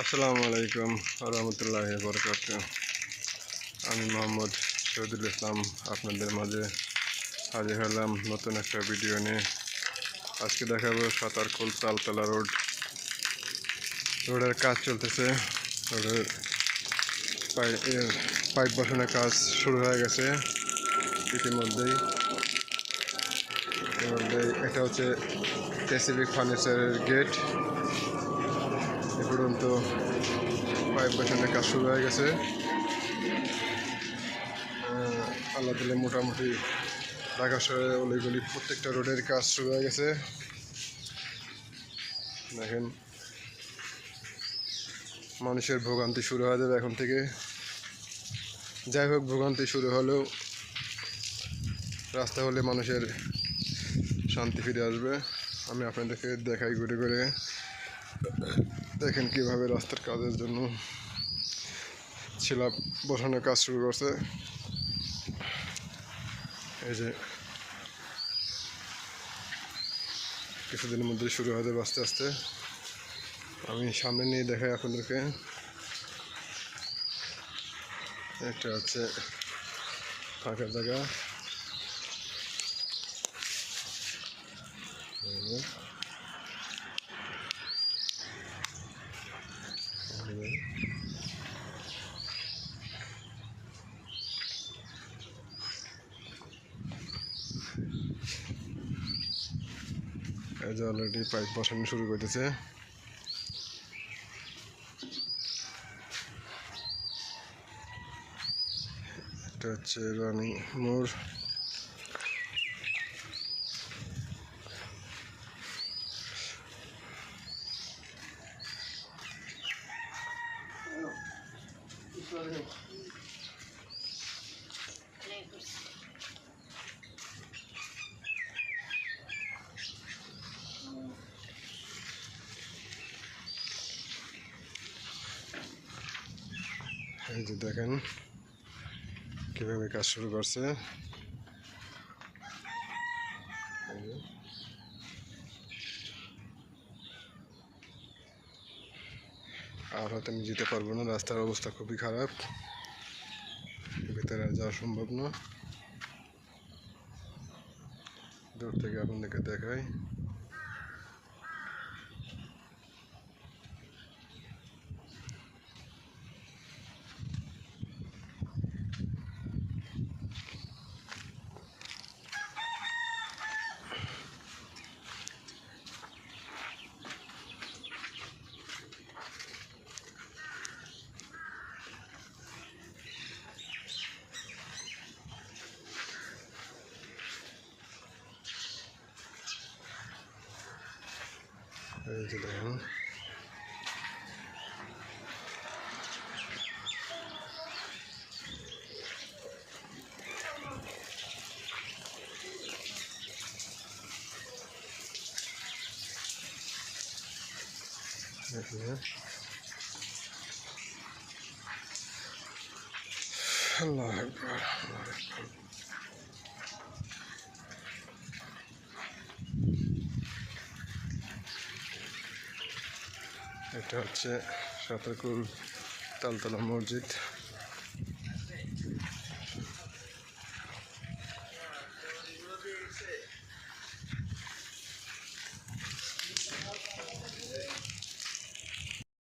আসসালামু আলাইকুম রহমতুল্লাহি বরকাতুহু। আমি মোহাম্মদ শহীদুল ইসলাম আপনাদের মাঝে হাজির হলাম নতুন একটা ভিডিও নিয়ে। আজকে দেখাবো সাতারকুল তালতলা রোডের কাজ চলতেছে। রোডের পাইপ বসানোর কাজ শুরু হয়ে গেছে ইতিমধ্যেই। এটা হচ্ছে স্পেসিফিক ফার্নিচারের গেট। এ পর্যন্ত পাইপ বসানোর কাজ শুরু হয়ে গেছে। আল্লাহ দিলে মোটামুটি ঢাকা শহরে অলিগলি প্রত্যেকটা রোডের কাজ শুরু হয়ে গেছে। দেখেন, মানুষের ভোগান্তি শুরু হয়ে যাবে এখন থেকে। যাই হোক, ভোগান্তি শুরু হলেও রাস্তা হলে মানুষের শান্তি ফিরে আসবে। আমি আপনাদেরকে দেখাই ঘুরে ঘুরে। দেখেন কিভাবে রাস্তার কাজের জন্য ছিলা বসানোর কাজ শুরু করছে। এই যে কিছুদিনের মধ্যে শুরু হয়ে যাবে আস্তে আস্তে। আমি সামনে নিয়ে দেখাই আপনাদেরকে। একটা হচ্ছে ফাঁকা জায়গা। এই যে অলরেডি পাইপ বসানো শুরু করতেছে। এটা হচ্ছে রানী মোড়। এই যে দেখেন কিভাবে কাজ শুরু করছে। আর হয়তো আমি যেতে পারবো না, রাস্তার অবস্থা খুবই খারাপ, ভিতরে যাওয়া সম্ভব না। দূর থেকে আপনাদেরকে দেখাই। এই যে দেখেন, আল্লাহু আকবার। এটা হচ্ছে সাতারকুল তালতলা মসজিদ।